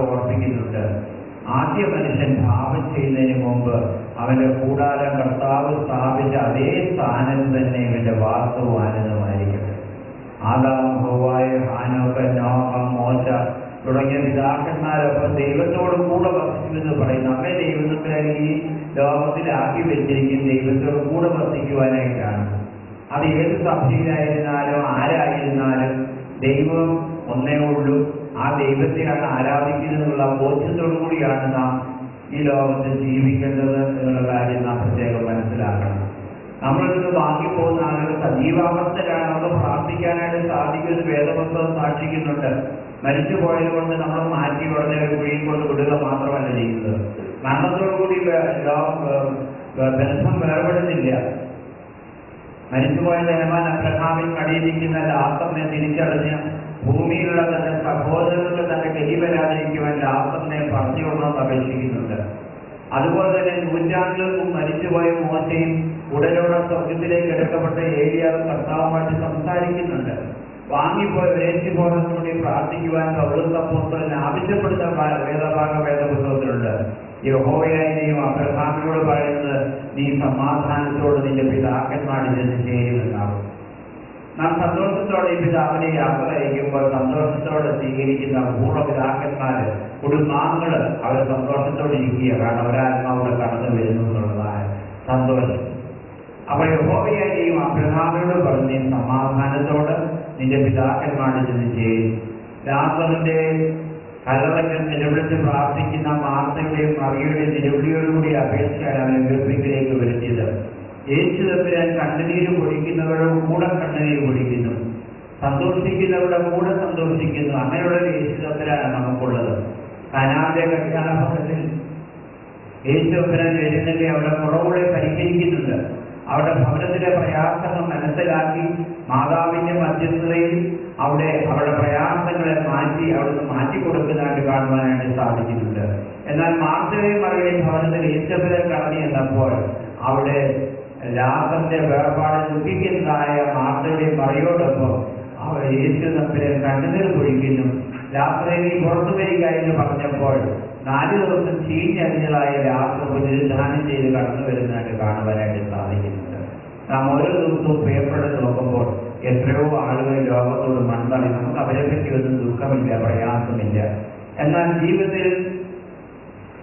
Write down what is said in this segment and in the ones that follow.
ഓർപ്പിക്കുന്നുണ്ട്. ആദ്യ മനുഷ്യൻ പാപം ചെയ്യുന്നതിന് മുമ്പ് അവന്റെ കൂടാരം കർത്താവ് സ്ഥാപിച്ച അതേ സ്ഥാനത്ത് തന്നെ ഇവന്റെ വാസവും ആനന്ദമായിരിക്കട്ടെ. ആദാം, ഹവ്വായ, ഹാനോക്ക്, നോഹ, മോശ തുടങ്ങിയ പിതാക്കന്മാരൊപ്പം ദൈവത്തോട് കൂടെ വസിക്കുമെന്ന് പറയും. നമ്മെ ദൈവത്തെ ഈ ലോകത്തിലാക്കി വെച്ചിരിക്കും ദൈവത്തോട് കൂടെ വസിക്കുവാനായിട്ടാണ്. അത് ഏത് സഭയിലായിരുന്നാലും ആരായിരുന്നാലും ദൈവം ഒന്നേ ഉള്ളൂ. ആ ദൈവത്തെയാണ് ആരാധിക്കുന്നതിനുള്ള ബോധ്യത്തോടു കൂടിയാണ് നാം ഈ ലോകത്ത് ജീവിക്കേണ്ടത് എന്നുള്ള കാര്യം നാം പ്രത്യേകം മനസ്സിലാക്കണം. നമ്മളിന്ന് വാങ്ങിപ്പോകുന്ന ആളുകൾ സജീവാവസ്ഥയിലാണ്. നമുക്ക് പ്രാർത്ഥിക്കാനായിട്ട് സാധിക്കുമെന്ന് വേദപുസ്തകം സാക്ഷിക്കുന്നുണ്ട്. മരിച്ചു പോയത് കൊണ്ട് നമ്മൾ മാറ്റി ഉടനെ കുഴിയിൽ കൊണ്ട് വിടുക മാത്രമല്ല ചെയ്യുന്നത്. മരണത്തോടുകൂടി ബന്ധം വേർപെടുന്നില്ല. മരിച്ചുപോയ ധനവാൻ അബ്രഹാമിൽ കടിയിരിക്കുന്ന ലാസറിനെ തിരിച്ചറിഞ്ഞ് ഭൂമിയിലുള്ള തന്റെ സഹോദരങ്ങൾക്ക് തന്റെ ഗതി വരാതിരിക്കുവാൻ ലാസറിനെ പറഞ്ഞുകൊണ്ടെന്ന് അപേക്ഷിക്കുന്നുണ്ട്. അതുപോലെ തന്നെ നൂറ്റാണ്ടുകൾക്കും മരിച്ചുപോയ മോശയും ഉടലോടെ സ്വർഗത്തിലേക്ക് എടുക്കപ്പെട്ട ഏലിയാവും കർത്താവുമായിട്ട് സംസാരിക്കുന്നുണ്ട്. വേദിപോയതിനു വേണ്ടി പ്രാർത്ഥിക്കുവാൻ പൗലോസ് അപ്പോസ്തലൻ ആവശ്യപ്പെടുന്ന വേദപുസ്തകത്തിലുണ്ട്. യഹോവയായും അബ്രഹാമിനോട് പറയുന്നത്, നീ സമാധാനത്തോട് നിന്റെ പിതാക്കന്മാരിൽ നിന്ന് ചേരുമെന്നാണ്. നാം സന്തോഷത്തോടെ ഈ പിതാവിനെ യാത്ര അയക്കുമ്പോൾ സന്തോഷത്തോടെ സ്വീകരിക്കുന്ന പൂർവ്വപിതാക്കന്മാര്, കുടുംബാംഗങ്ങള് അവർ സന്തോഷത്തോടെ ഇരിക്കുക. കാരണം ഒരാത്മാവിടെ കടന്നു വരുന്നു എന്നുള്ളതായ സന്തോഷം. അപ്പോൾ യഹോവയായും അബ്രഹാമിനോട് പറഞ്ഞ് സമാധാനത്തോട് നിന്റെ പിതാക്കന്മാരിൽ നിന്ന് ചേരും. ലാസറിന്റെ കല്ലറയ്ക്കൽ നിലവിളിച്ച് പ്രാർത്ഥിക്കുന്ന മാർത്തയുടെയും മറിയയുടെയും നിലവിളിയോടുകൂടി അപേക്ഷയാണ് അവനെ ഉയർപ്പിക്കലേക്ക് വരുത്തിയത്. യേശു തമ്പുരാൻ കണ്ണുനീര് പൊഴിക്കുന്നവരുടെ കൂടെ കണ്ണുനീര് പൊഴിക്കുന്നു, സന്തോഷിക്കുന്നവരുടെ കൂടെ സന്തോഷിക്കുന്നു. അങ്ങനെയുള്ള യേശു തമ്പുരാനാണ് നമുക്കുള്ളത്. കാനാന്റെ കല്യാണ ഭവനത്തിൽ യേശു തമ്പുരാൻ എഴുന്നള്ളി അവരുടെ കുറവുകളെ പരിഹരിക്കുന്നുണ്ട്. അവരുടെ ഭവനത്തിലെ പ്രയാസങ്ങൾ മനസ്സിലാക്കി മാതാവിന്റെ മധ്യസ്ഥതയിൽ അവരുടെ പ്രയാസങ്ങളെ അവിടുന്ന് മാറ്റിക്കൊടുക്കുന്നതായിട്ട് കാണുവാനായിട്ട് സാധിക്കുന്നുണ്ട്. എന്നാൽ മാർത്തയുടെയും മറിയയുടെയും ഭവനത്തിൽ യേശുവിനെ കടന്നു ചെന്നപ്പോൾ അവിടെ ലാസറിന്റെ വേർപാട് ദുഃഖിക്കുന്നതായ മാർത്തയുടെയും മറിയോടൊപ്പം അവർ യേശു തമ്പുരാൻ കണ്ണുനീർ പൊഴിക്കുന്നു. ലാസറെ നീ പുറത്തു വരിക എന്ന് പറഞ്ഞപ്പോൾ 4 ദിവസം ചീഞ്ഞറിഞ്ഞതായ ലാസർ പുനരുദ്ധാനം ചെയ്ത് കടന്നു വരുന്നതായിട്ട് കാണുവാനായിട്ട് സാധിക്കുന്നുണ്ട്. നാം ഓരോ ദിവസവും പ്രിയപ്പെട്ട് നോക്കുമ്പോൾ എത്രയോ ആളുകൾ ലോകത്തോട് മൺതള്ളി. നമുക്ക് അവരെ പറ്റി ഒന്നും ദുഃഖമില്ല, പ്രയാസമില്ല. എന്നാൽ ജീവിതത്തിൽ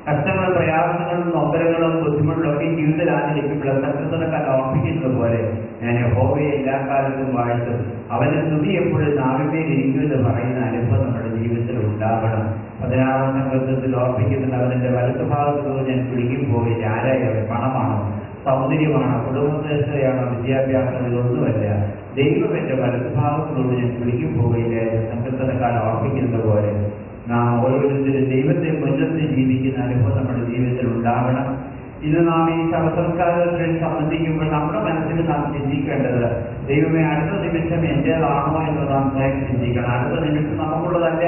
കഷ്ടങ്ങളും പ്രയാസങ്ങളും നൊമ്പരങ്ങളും ബുദ്ധിമുട്ടും ഒക്കെ ജീവിതത്തിൽ ആചരിക്കുമ്പോൾ സത്യത്തിനൊക്കെ ഓർപ്പിക്കുന്നത് പോലെ ഞാൻ യഹോവയെ എല്ലാ കാലത്തും വാഴ്ത്തും, അവന്റെ സ്തുതി എപ്പോഴും നാവിന്മേൽ ഇരിക്കുമെന്ന് പറയുന്ന അനുഭവം നമ്മുടെ ജീവിതത്തിൽ ഉണ്ടാകണം. 16-ാം സംഘത്തിൽ ഓർപ്പിക്കുന്നുണ്ട്, അവന്റെ വലത്തുഭാഗത്തോട് ഞാൻ കുടുങ്ങിപ്പോയില്ല. ആരായവൻ? പണമാണോ, സൗന്ദര്യമാണോ, കുടുംബശ്രേഷ്ഠതയാണോ, വിദ്യാഭ്യാസം? ഇതൊന്നുമല്ല. ദൈവം എന്റെ വലത്തുഭാഗത്തോട് ഞാൻ കുടുങ്ങിപ്പോയില്ല എന്ന് സംഘത്തിനേക്കാൾ ഓർപ്പിക്കുന്നത് പോലെ നാം ഓരോരുത്തരും ദൈവത്തെ മുൻനിർത്തി ജീവിക്കുന്ന അനുഭവം നമ്മുടെ ജീവിതത്തിൽ ഉണ്ടാകണം. ഇത് നാം ഈ ശവസംസ്കാരത്തിൽ സംബന്ധിക്കുമ്പോൾ നമ്മുടെ മനസ്സിൽ നാം ചിന്തിക്കേണ്ടത്, ദൈവമേ അടുത്ത നിമിഷം എന്റേതാണോ എന്ന് നാം സ്വയം ചിന്തിക്കണം. അടുത്ത നിമിഷം നമുക്കുള്ളതല്ല.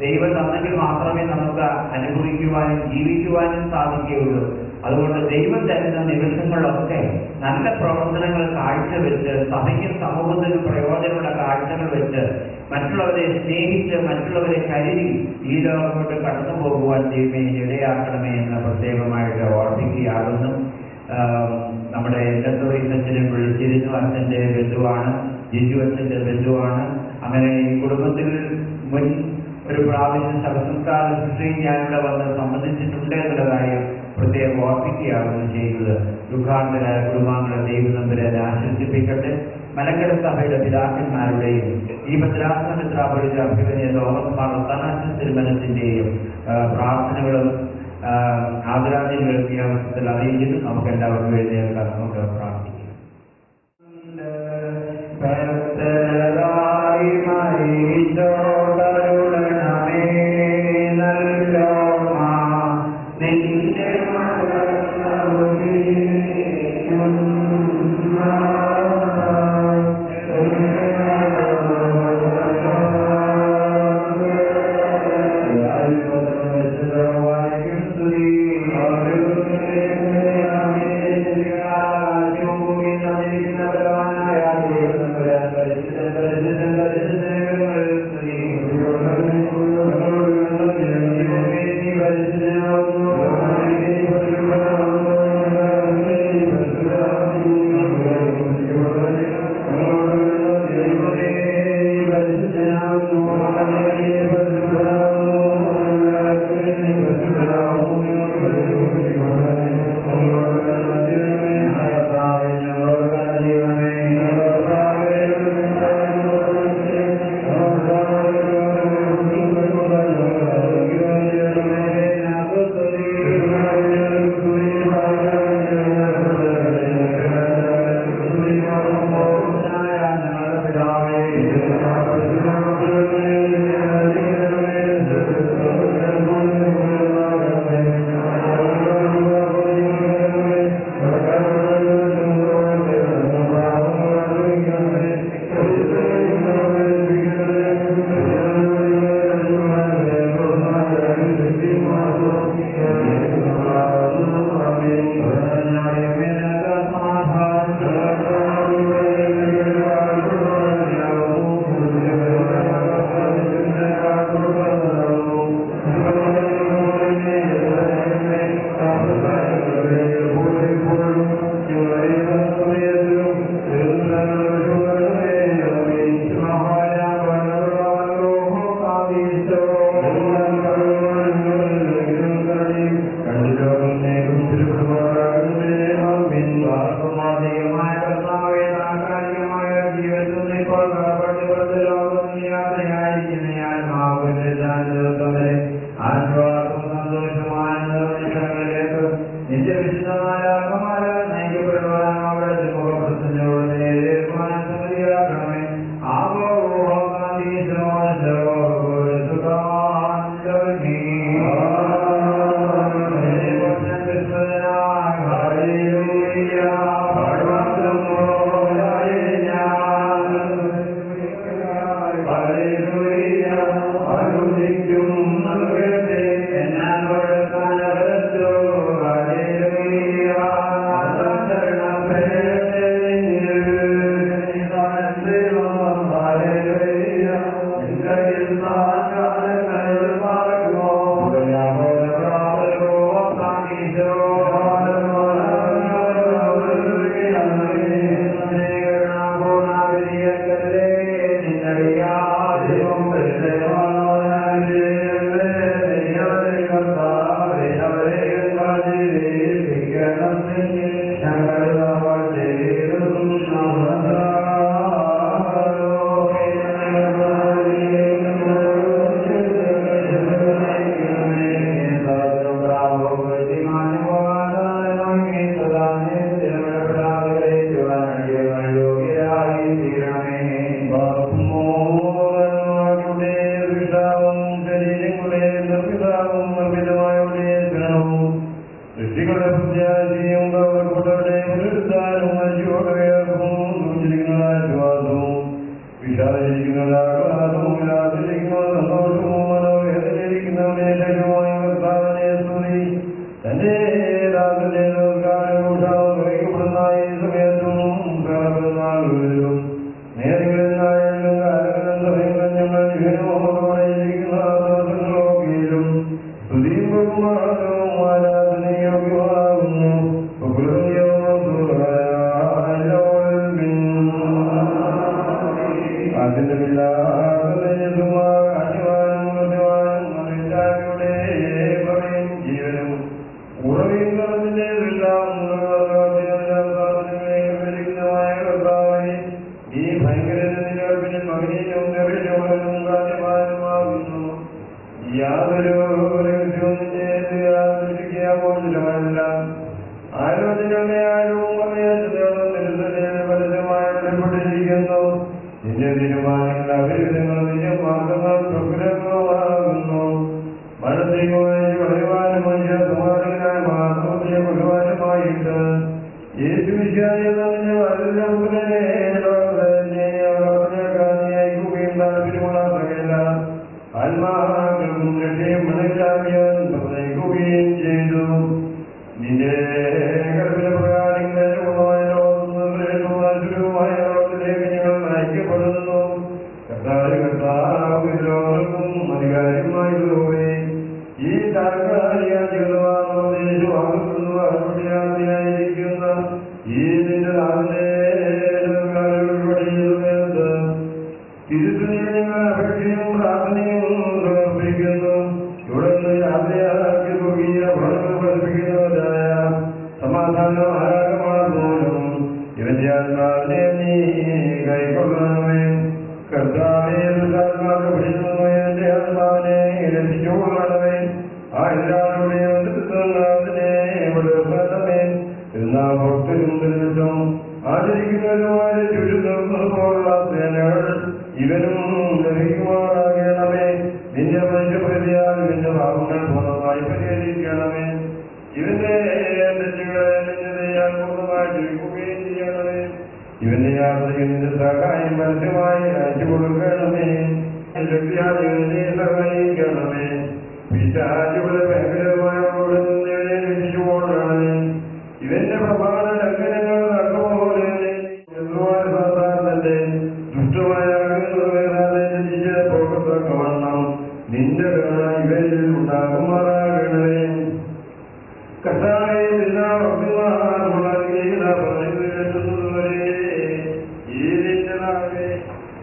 ദൈവം തന്നെങ്കിൽ മാത്രമേ നമുക്ക് അനുഭവിക്കുവാനും ജീവിക്കുവാനും സാധിക്കുകയുള്ളൂ. അതുകൊണ്ട് ദൈവം തരുന്ന നിമിഷങ്ങളൊക്കെ നല്ല പ്രവർത്തനങ്ങൾ കാഴ്ചവെച്ച് സഭയ്ക്കും സമൂഹത്തിനും പ്രയോജനമുള്ള കാഴ്ചകൾ വെച്ച് മറ്റുള്ളവരെ സ്നേഹിച്ച് മറ്റുള്ളവരെ കരുതി ഈ ലോകം കൊണ്ട് കടന്നു പോകുവാൻ ദൈവമേ ഇടയാക്കണമേ എന്ന് പ്രത്യേകമായിട്ട് ഓർമ്മിക്കുകയാകുന്നു. നമ്മുടെ അച്ഛനെ വിളിച്ചിരുന്നു. അച്ഛൻ്റെ ബന്ധുവാണ്, ജിജു അച്ഛൻ്റെ ബന്ധുവാണ്. അങ്ങനെ ഈ കുടുംബത്തിൽ മുൻ ഒരു പ്രാവശ്യം ശവസംസ്കാര ശുശ്രൂഷയിൽ ഞാനിവിടെ വന്ന് സംബന്ധിച്ചിട്ടുണ്ട് എന്നുള്ള കാര്യം പ്രത്യേകം ഓർമ്മിക്കുകയാകുന്നു ചെയ്യുന്നത്. ദുഃഖാന്തരായ കുടുംബാംഗങ്ങളെ ദൈവം തമ്പുരാനെ ആശ്വസിപ്പിക്കട്ടെ. മലങ്കര സഭയുടെ പിതാക്കന്മാരുടെയും ഈ ഭദ്രാസനമിത്രാപുരിയുടെ അഭിമന്യ ലോകമാർത്തനാശ തിരുമനത്തിൻ്റെയും പ്രാർത്ഥനകളും ആദരാഞ്ജലികളും ഈ അവസരത്തിൽ അറിയിക്കുന്നു. നമുക്ക് എല്ലാവർക്കും എഴുതിയേക്കാം. നമുക്ക് പ്രാർത്ഥിക്കാം.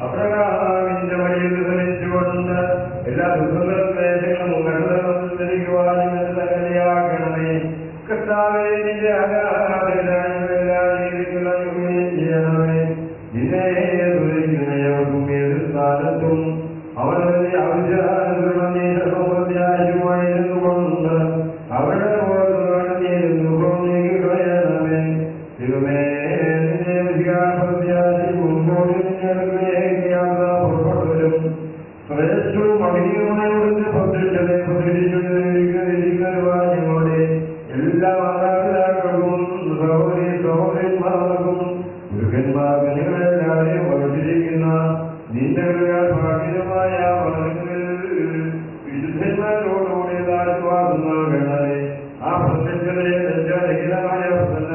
അബ്രഹാമിന്റെ വഴിയിൽ ധരിച്ചുകൊണ്ട് എല്ലാ ദുഃഖങ്ങളെ ഞങ്ങളുടെ എല്ലാ മാതാപിതാക്കൾക്കും സഹോദരി സഹോദരന്മാർക്കും ഗുരുക്കന്മാരെല്ലാവരെയും വഹിച്ചിരിക്കുന്ന നിന്റെ ഭാഗ്യമായ വിശുദ്ധന്മാരോടുകൂടി ആശ്വാസം നൽകണമേ. ആ പ്രത്യക്ഷതയെ രഹിതമായ പ്രസന്ന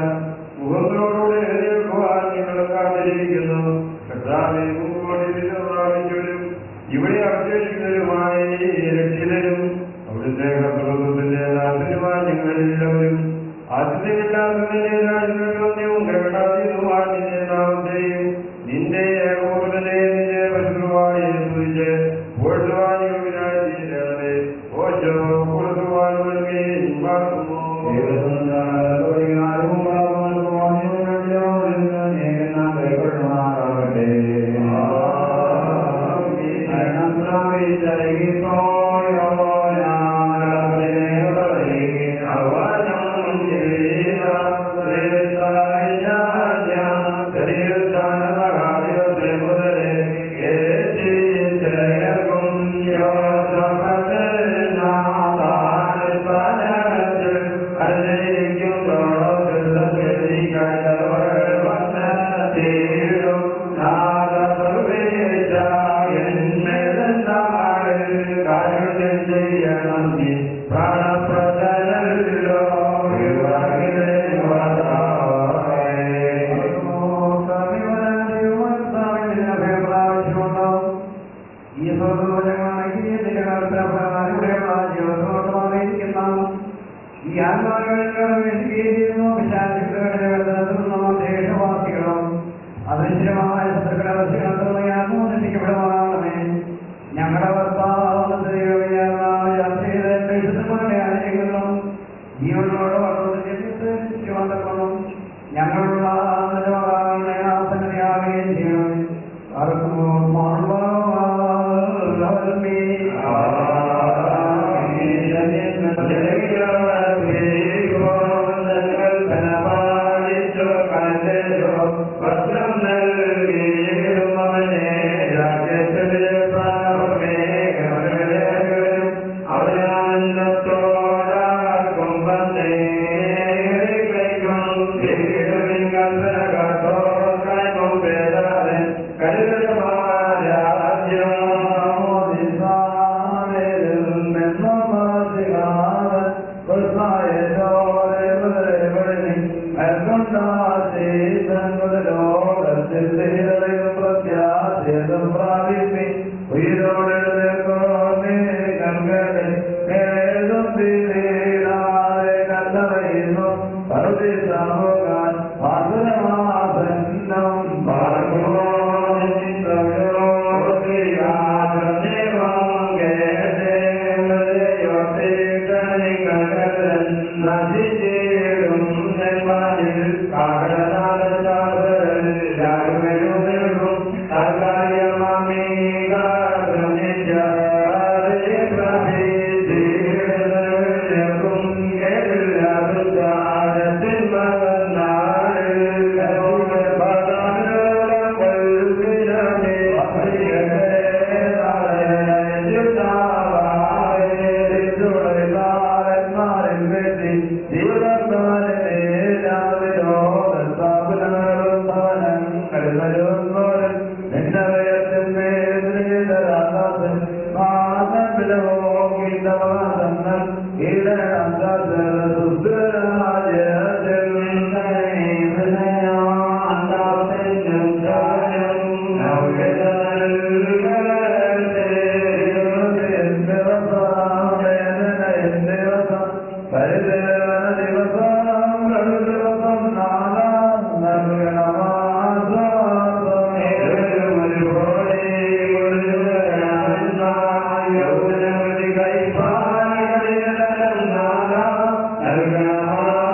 മുഖങ്ങളോടുകൂടി എഴുന്നേൽക്കുവാൻ നിങ്ങൾ കാത്തിരിക്കുന്നു. കർത്താവേ, പ്രാപിച്ചവരും ഇവിടെ അവശേഷിക്കുന്നവരുമായ രക്ഷിതരും അവിടുത്തെ കർത്തൃത്വത്തിന്റെ നാശനുമായി ഞങ്ങളെല്ലാവരും ആശ്രയമില്ലാത്തതിന്റെ രാജ്യവും കേട്ടാതിരുമാറ്റിന്റെ നാമത്തെയും നിന്റെ ഏകോപനെ നിന്റെ പശുവായി സ്തുതിച്ച് ഓടുവാനികളെ ഓശോ കൊടുക്കുവാൻ Algama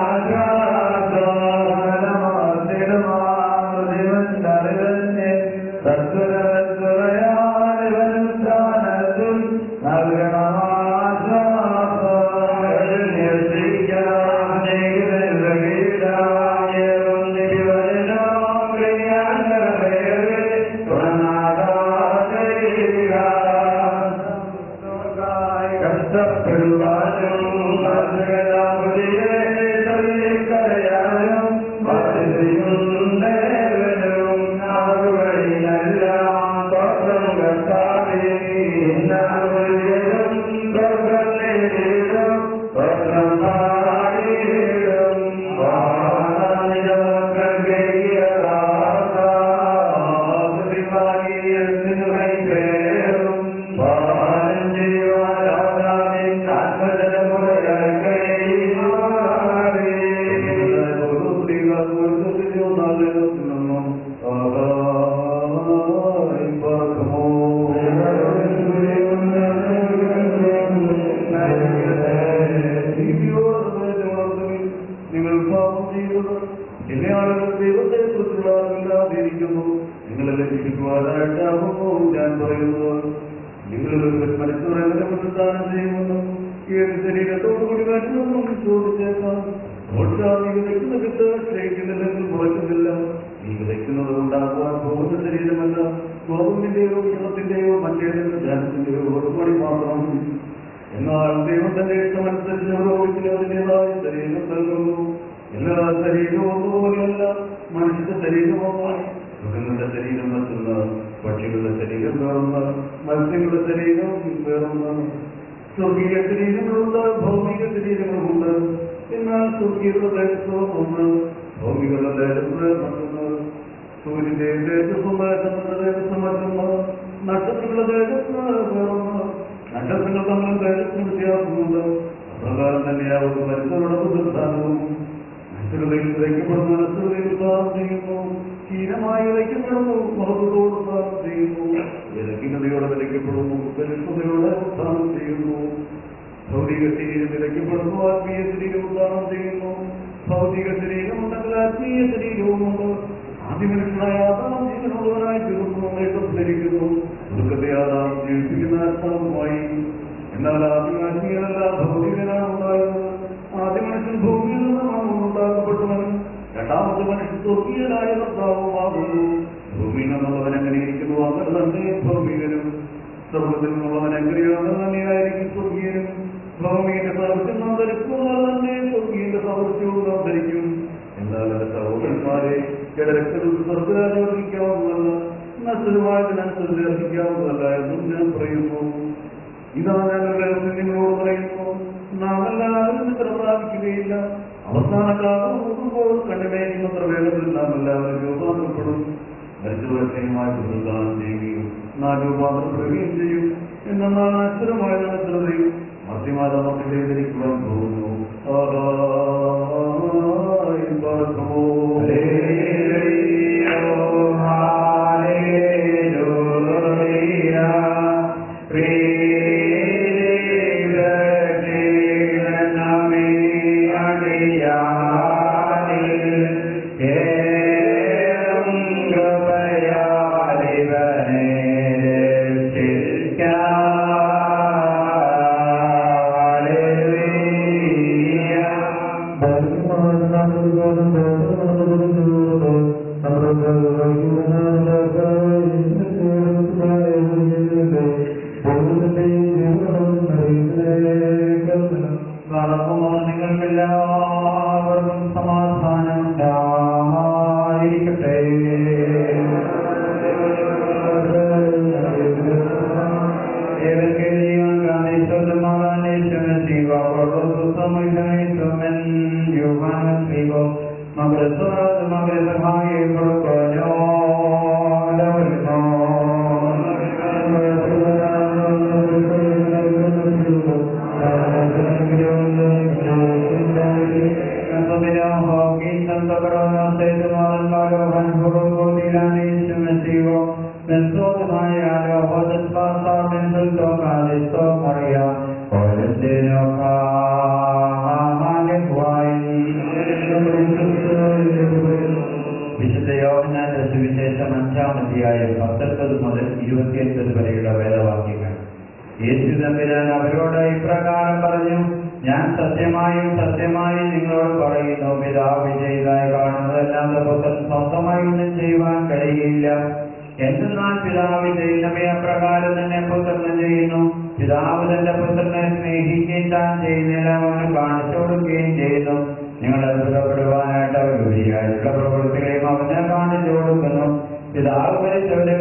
പിതാവ് തന്റെ പുത്രനെ സ്നേഹിക്കുകയും താൻ ചെയ്യുന്നതിനും അവന് കാണിച്ചു കൊടുക്കുകയും ചെയ്യുന്നു. നിങ്ങൾ അത്ഭുതപ്പെടുവാനായിട്ട് അവർ ഉപരിയായിട്ടുള്ള പ്രവൃത്തികളെയും അവനെ കാണിച്ചു കൊടുക്കുന്നു. പിതാവ് മരിച്ചവരെ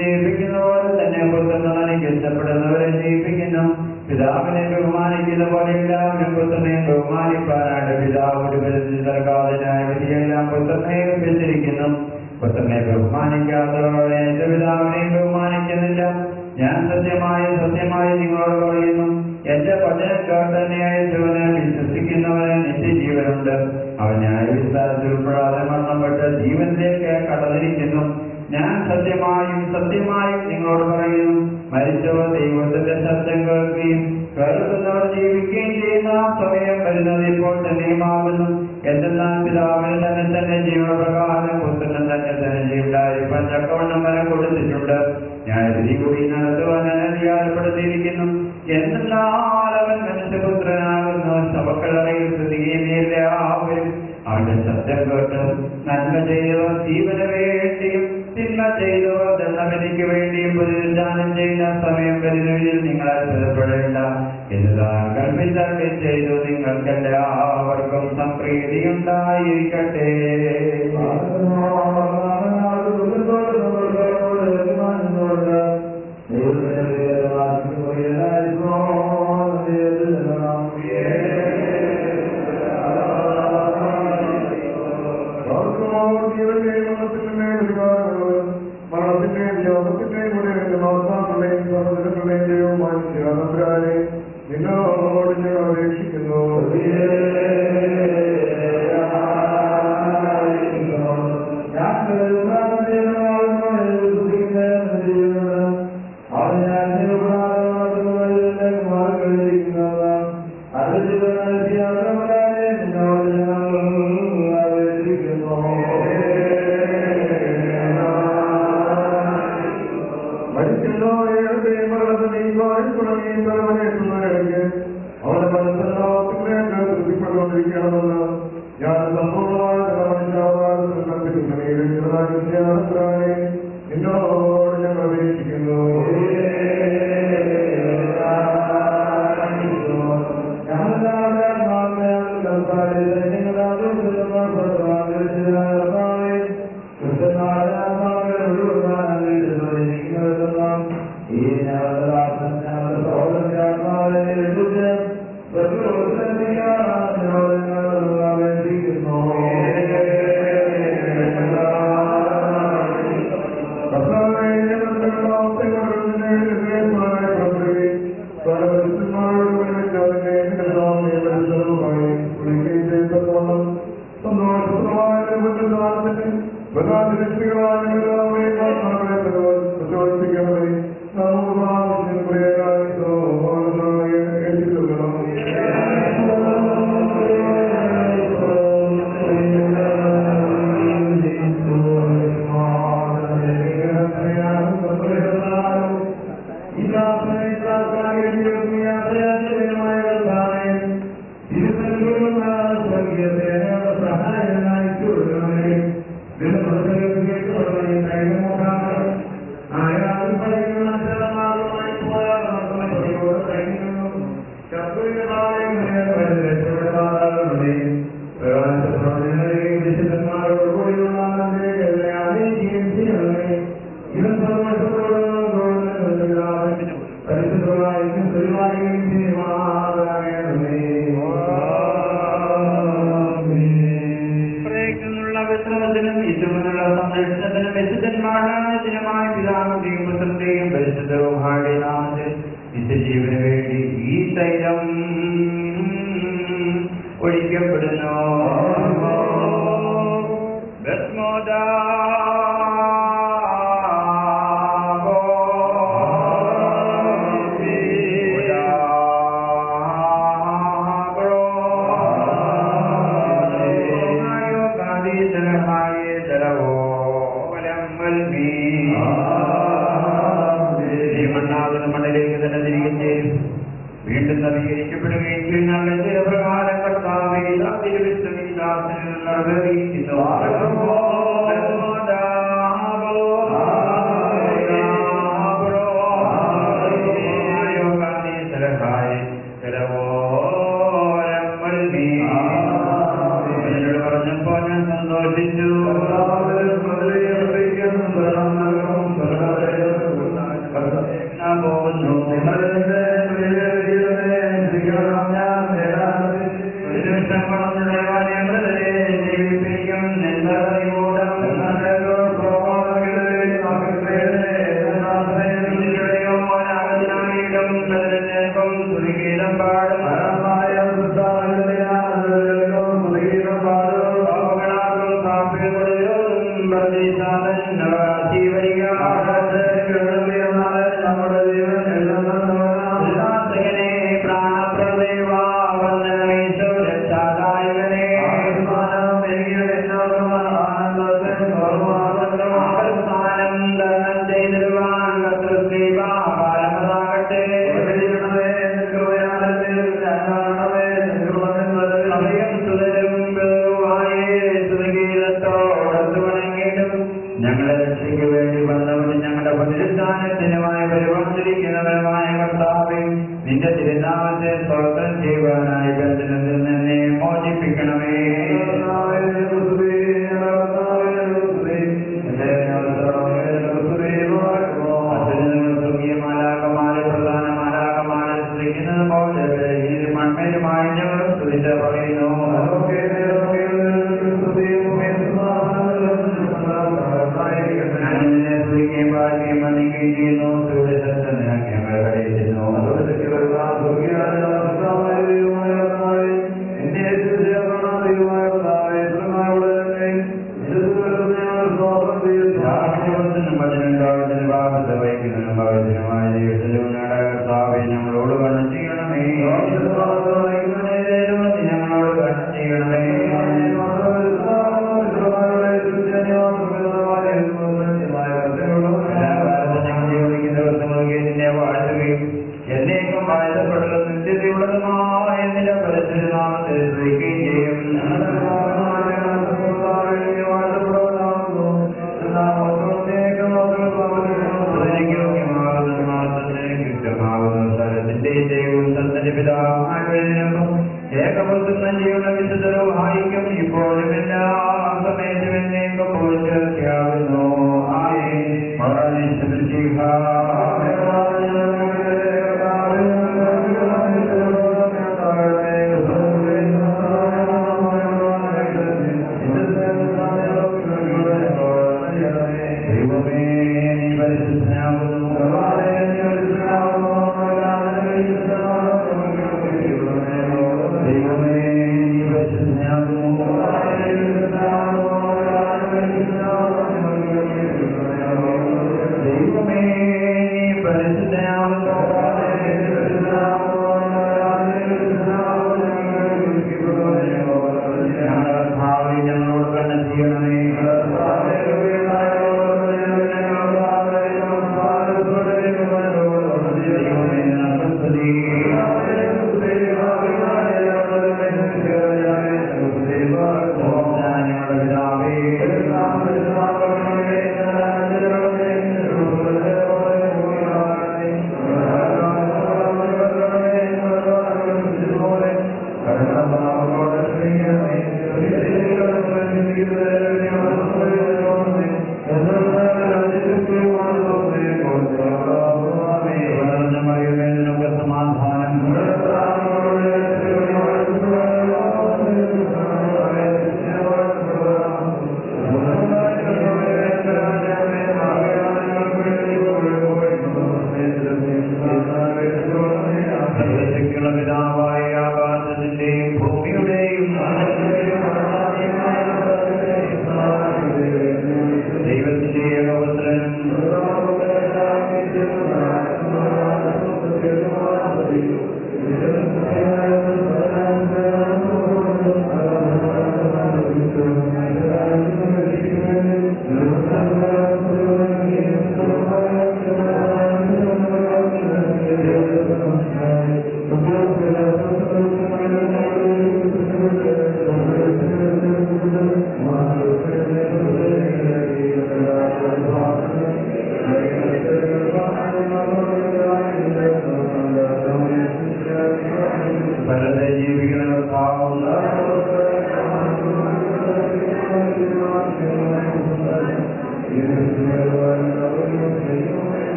ജയിപ്പിക്കുന്ന പോലെ തന്നെ പുത്രനെ തനിക്ക് ഇഷ്ടപ്പെടുന്നവരെ ജയിപ്പിക്കുന്നു. പിതാവിനെ ബഹുമാനിക്കുന്ന പോലെ എല്ലാവരും പുത്രനെ ബഹുമാനിപ്പാനായിട്ട് പിതാവ് ഒരു നൽകാതിനായ വിധിയെല്ലാം പുത്രനെ ഏൽപ്പിച്ചിരിക്കുന്നു. പുത്രനെ ബഹുമാനിക്കാത്തവരെ എന്റെ പിതാവിനെ ബഹുമാനിക്കുന്നില്ല. ഞാൻ സത്യമായി നിങ്ങളോട് പറയുന്നു, എന്റെ വചനക്കാർ തന്നെ അയച്ചവന് വിശ്വസിക്കുന്നവന് നിത്യജീവനുണ്ട്. അവൻ ന്യായവിസ്താരത്തിൽ ഉൾപ്പെടാതെ മരണപ്പെട്ട് ജീവനിലേക്ക് കടന്നിരിക്കുന്നു. ഞാൻ സത്യമായും നിങ്ങളോട് പറയുന്നു, മരിച്ചവർ ദൈവത്തിന്റെ ശബ്ദം കേൾക്കുകയും കേൾക്കുന്നവർ ജീവിക്കുകയും ചെയ്യുന്ന സമയം വരുന്നത് ഇപ്പോൾ തന്നെയുമാകുന്നു. എന്തെന്നാൽ പിതാവിന് തന്നെ ജീവപ്രകാരം പുത്രനും തന്നെ ജീവനായിരിക്കാൻ ചക്കവണ്ണം വരെ കൊടുത്തിട്ടുണ്ട്. ന്യായവിധി കൂടി നടത്തുവാൻ അധികാരപ്പെടുത്തിയിരിക്കുന്നു. എന്തെന്നാൽ അവൻ മനുഷ്യപുത്രനാകുന്നു. സഭക്കളറിയിൽ ശ്രദ്ധിക്കുകയില്ലാവരും അവന്റെ ശബ്ദം കേട്ട് നന്മ ചെയ്തവർ ജീവന് വേണ്ടിയും തിന്മ ചെയ്തവർ ദണ്ഡവിധിക്ക് വേണ്ടിയും പുനരുദ്ധാനം ചെയ്യുന്ന സമയം വരുന്നതിൽ നിങ്ങൾ അത്ഭുതപ്പെടേണ്ട. എന്നതാൻ കൽപ്പിച്ചൊക്കെ ചെയ്തു നിങ്ങൾക്കെല്ലാവർക്കും സംപ്രീതിയുണ്ടായിരിക്കട്ടെ. നിന്നോട് ഞാൻ അപേക്ഷിക്കുന്നു. അവരുടെ മനസ്സിലാക്കിക്കൊണ്ടിരിക്കണമെന്ന് ഞാൻ സമ്പൂർണ്ണമായ നിന്നോട് ഞാൻ അപേക്ഷിക്കുന്നു. നിത്യജീവന് വേണ്ടി ഈ തൈലം ഒഴിക്കപ്പെടുന്നു. മണ്ണിലേക്ക് തന്നെ തിരികെ ചേരും. വീണ്ടും നവീകരിക്കപ്പെടുകയും ചെയ്യുന്ന പ്രകാരം കർത്താവേ നാമത്തെ സ്തോത്രം ചെയ്യുവാനായി ബന്ധനത്തിൽ നിന്നെ മോചിപ്പിക്കണമേ. മാലാകമാരെ പ്രധാന മാലാകമാരെ സ്തുതിക്കുന്നത് പോലെ ഈ മൺമേലുമായി ഞങ്ങൾ സ്തുതിച്ച പറയുന്നു. ഞങ്ങളോട് കണ്ണം ചെയ്യണമേ, ഞങ്ങളോട് കണ്ണം ചെയ്യണമേ. ദിവസങ്ങളെ വാഴ്ത്തുകയും എന്നേക്കും വാഴ്ത്തപ്പെട്ടതും നിത്യതയുള്ളതുമായ നിന്റെ പരിശുദ്ധനാമത്തെ സ്തുതിക്കുകയും ചെയ്യും. ഏകപുത്രൻ ചെയ്യുന്ന വിശുദ്ധരോ വായിക്കും ഇപ്പോഴും എല്ലാ സമയത്തും എന്നേക്കും പോറ്റാവുന്നു.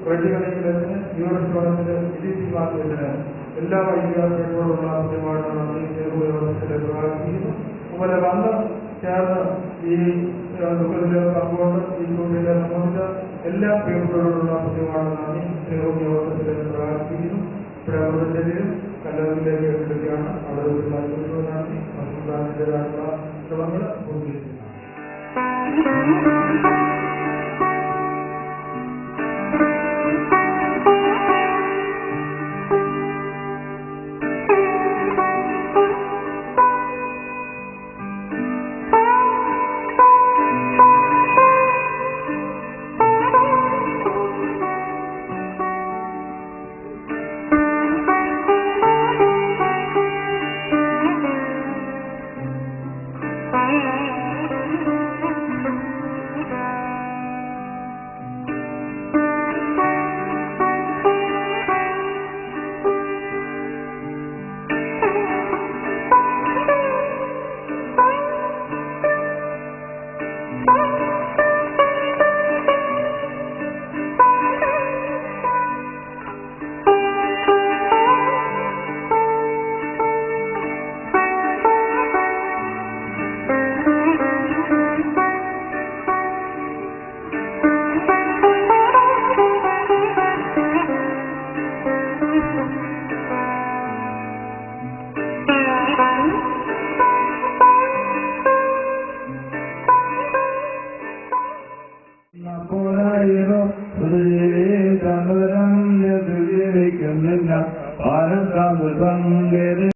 റെഡികളിലേക്ക് യൂണിഫോമിന് ഇരിപ്പിക്കുന്നതിന് എല്ലാ വൈദ്യാർത്ഥികളോടുള്ള ഒരുപാട് നന്ദി യോഗത്തിൽ പ്രാർത്ഥിക്കുന്നു. അതുപോലെ വന്ന് ചേർന്ന് ഈ ദുഃഖത്തിലെ പങ്കുകൊണ്ട് ഈ കുട്ടികളെ സംബന്ധിച്ച എല്ലാ പ്രിയപ്പെട്ടവരോടുള്ള ഒരുപാട് നന്ദി യോഗത്തിൽ പ്രാർത്ഥിക്കുന്നു. പ്രവർത്തനത്തിലും കല്ലറിലേക്ക് എടുക്കുകയാണ്. അവിടെ നന്ദി സംസ്ഥാനത്തിൻ്റെതായിട്ടുള്ള ശ്രമങ്ങൾ പൂർത്തീകരിക്കുന്നു. ഭാരതാംഗ